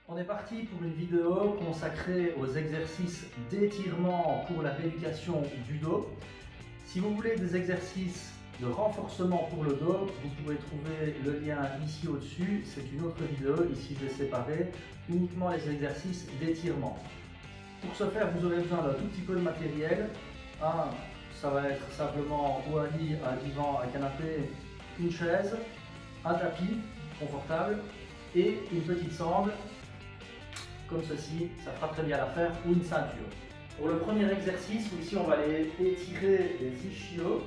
On est parti pour une vidéo consacrée aux exercices d'étirement pour la rééducation du dos. Si vous voulez des exercices de renforcement pour le dos, vous pouvez trouver le lien ici au-dessus. C'est une autre vidéo, ici je vais séparer uniquement les exercices d'étirement. Pour ce faire, vous aurez besoin d'un tout petit peu de matériel. Ça va être simplement ou un lit, un divan, un canapé, une chaise, un tapis confortable et une petite sangle comme ceci, ça fera très bien l'affaire, ou une ceinture. Pour le premier exercice, ici on va aller étirer les ischios,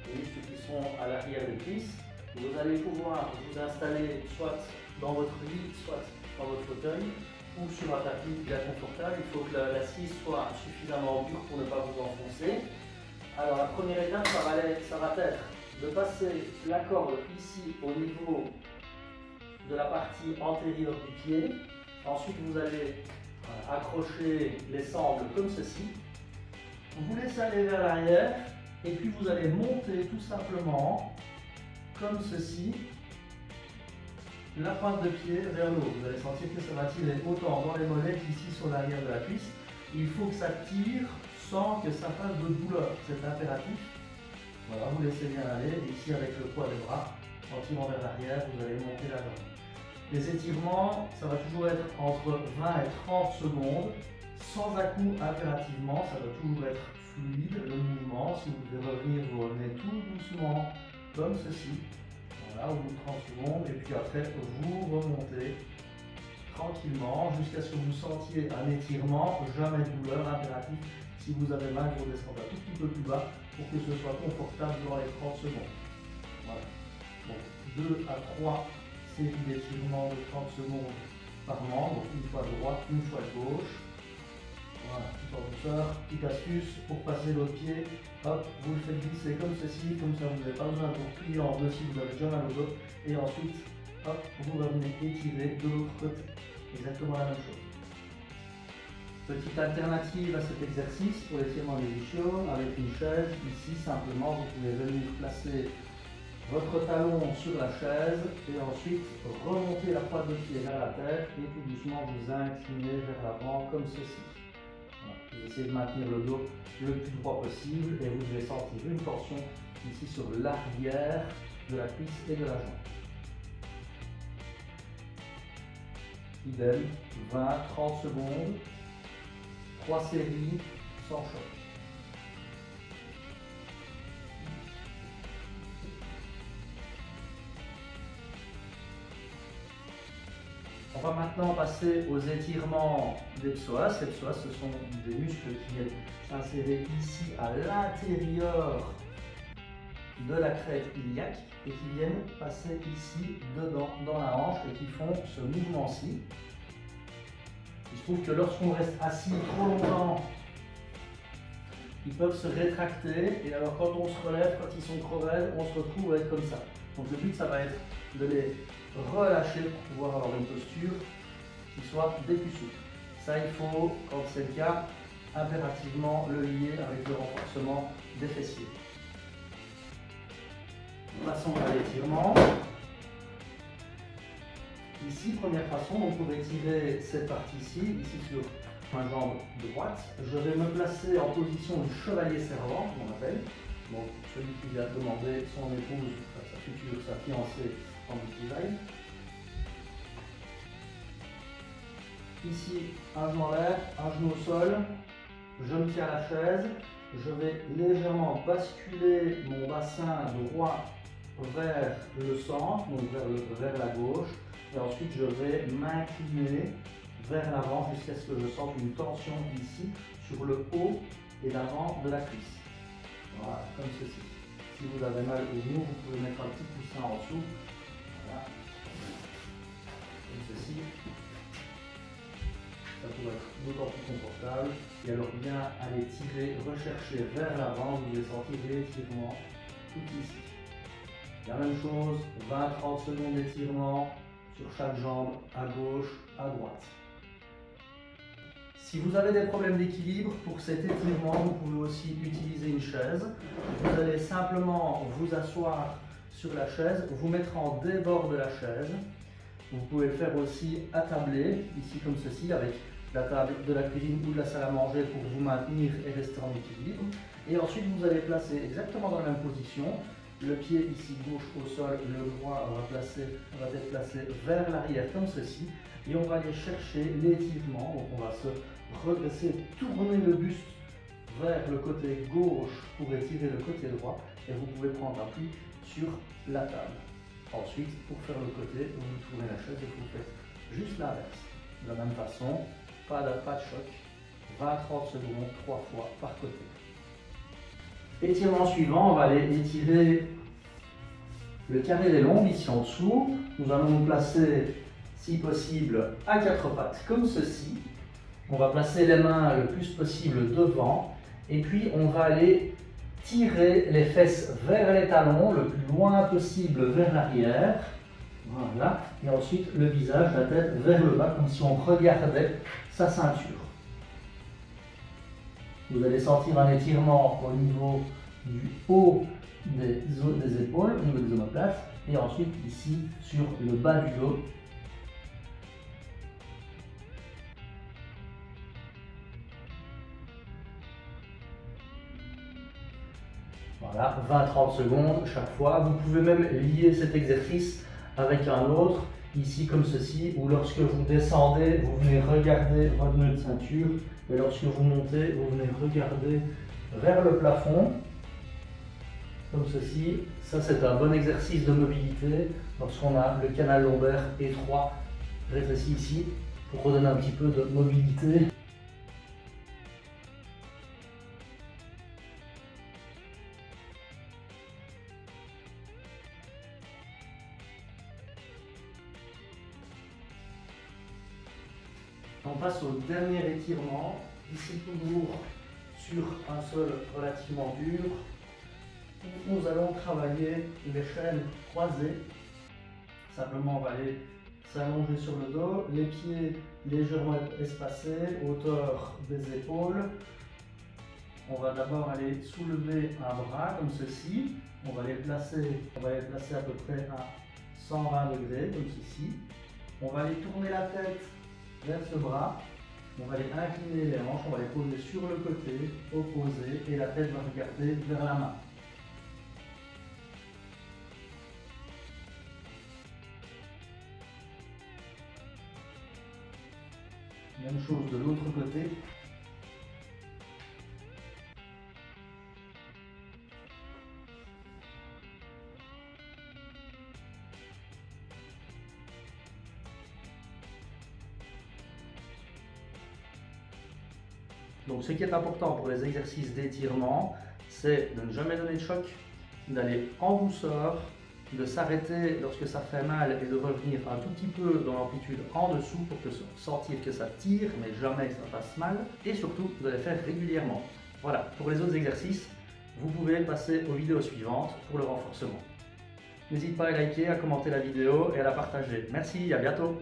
ceux qui sont à l'arrière des cuisses. Vous allez pouvoir vous installer soit dans votre lit, soit dans votre fauteuil, ou sur un tapis bien confortable. Il faut que l'assise soit suffisamment dure pour ne pas vous enfoncer. Alors la première étape, ça va être de passer la corde ici au niveau de la partie antérieure du pied. Ensuite, vous allez accrocher les sangles comme ceci. Vous laissez aller vers l'arrière et puis vous allez monter tout simplement comme ceci la pointe de pied vers le haut. Vous allez sentir que ça va tirer autant dans les mollets qu'ici sur l'arrière de la cuisse. Il faut que ça tire sans que ça fasse de douleur. C'est impératif. Voilà, vous laissez bien aller. Et ici, avec le poids des bras, en tirant vers l'arrière, vous allez monter la jambe. Les étirements, ça va toujours être entre 20 et 30 secondes, sans à-coup impérativement, ça doit toujours être fluide le mouvement. Si vous devez revenir, vous revenez tout doucement, comme ceci, voilà, au bout de 30 secondes, et puis après vous remontez tranquillement jusqu'à ce que vous sentiez un étirement, jamais de douleur, impératif. Si vous avez mal, vous descendez un tout petit peu plus bas pour que ce soit confortable durant les 30 secondes. Voilà. Donc 2 à 3 série d'étirements de 30 secondes par membre, une fois à droite, une fois à gauche. Voilà, tout en douceur. Petite astuce pour passer l'autre pied, hop, vous le faites glisser comme ceci, comme ça vous n'avez pas besoin de vous plier en deux si vous avez déjà mal au dos. Et ensuite, hop, vous revenez étirer de l'autre côté. Exactement la même chose. Petite alternative à cet exercice pour l'étirement des ischios, avec une chaise, ici simplement vous pouvez venir placer votre talon sur la chaise et ensuite remonter la pointe de pied vers la tête et tout doucement vous incliner vers l'avant comme ceci. Voilà. Vous essayez de maintenir le dos le plus droit possible et vous devez sentir une tension ici sur l'arrière de la cuisse et de la jambe. Idem, 20-30 secondes, 3 séries sans choc. On va maintenant passer aux étirements des psoas. Les psoas, ce sont des muscles qui viennent s'insérer ici à l'intérieur de la crête iliaque et qui viennent passer ici dedans dans la hanche et qui font ce mouvement-ci. Il se trouve que lorsqu'on reste assis trop longtemps, ils peuvent se rétracter et alors quand on se relève, quand ils sont trop raides, on se retrouve à être comme ça. Donc le but, ça va être de les relâcher pour pouvoir avoir une posture qui soit des plus souple. Ça, il faut, quand c'est le cas, impérativement le lier avec le renforcement des fessiers. Passons à l'étirement. Ici, première façon, on peut étirer cette partie-ci, ici sur ma jambe droite. Je vais me placer en position du chevalier servant, comme on appelle. Donc, celui qui vient demander son épouse, sa future, sa fiancée, en bouteille. Ici, un genou en l'air, un genou au sol. Je me tiens à la chaise. Je vais légèrement basculer mon bassin droit vers le centre, donc vers la gauche. Et ensuite, je vais m'incliner vers l'avant jusqu'à ce que je sente une tension ici sur le haut et l'avant de la cuisse. Voilà, comme ceci. Si vous avez mal au genou, vous pouvez mettre un petit coussin en dessous. Voilà. Comme ceci. Ça pourrait être d'autant plus confortable. Et alors bien aller tirer, rechercher vers l'avant, vous allez sentir l'étirement tout ici. La même chose, 20-30 secondes d'étirement sur chaque jambe, à gauche, à droite. Si vous avez des problèmes d'équilibre, pour cet étirement, vous pouvez aussi utiliser une chaise. Vous allez simplement vous asseoir sur la chaise, vous mettre en débord de la chaise Vous pouvez le faire aussi attablé, ici comme ceci, avec la table de la cuisine ou de la salle à manger pour vous maintenir et rester en équilibre. Et ensuite, vous allez placer exactement dans la même position. Le pied ici gauche au sol, le droit va être placé vers l'arrière comme ceci. Et on va aller chercher l'étirement. Donc on va se redresser, tourner le buste vers le côté gauche pour étirer le côté droit. Et vous pouvez prendre appui sur la table. Ensuite, pour faire le côté, vous tournez la chaise et vous faites juste l'inverse. De la même façon, pas de choc, 20-30 secondes, 3 fois par côté. Étirement suivant, on va aller étirer le carré des lombes ici en dessous. Nous allons nous placer, si possible, à 4 pattes comme ceci. On va placer les mains le plus possible devant et puis on va aller tirer les fesses vers les talons, le plus loin possible vers l'arrière. Voilà. Et ensuite le visage, la tête vers le bas, comme si on regardait sa ceinture. Vous allez sentir un étirement au niveau du haut des épaules, au niveau des omoplates, et ensuite ici sur le bas du dos. Voilà, 20-30 secondes chaque fois. Vous pouvez même lier cet exercice avec un autre, ici comme ceci, où lorsque vous descendez, vous venez regarder votre nœud de ceinture, et lorsque vous montez, vous venez regarder vers le plafond, comme ceci. Ça, c'est un bon exercice de mobilité lorsqu'on a le canal lombaire étroit rétréci ici, pour redonner un petit peu de mobilité. On passe au dernier étirement, ici toujours sur un sol relativement dur. Nous allons travailler les chaînes croisées. Simplement, on va aller s'allonger sur le dos, les pieds légèrement espacés, hauteur des épaules. On va d'abord aller soulever un bras comme ceci. On va les placer à peu près à 120 degrés comme ceci. On va aller tourner la tête vers ce bras, on va aller incliner les hanches, on va les poser sur le côté opposé et la tête va regarder vers la main. Même chose de l'autre côté. Donc ce qui est important pour les exercices d'étirement, c'est de ne jamais donner de choc, d'aller en douceur, de s'arrêter lorsque ça fait mal et de revenir un tout petit peu dans l'amplitude en dessous pour sentir que ça tire, mais jamais que ça fasse mal. Et surtout, de les faire régulièrement. Voilà, pour les autres exercices, vous pouvez passer aux vidéos suivantes pour le renforcement. N'hésitez pas à liker, à commenter la vidéo et à la partager. Merci, à bientôt.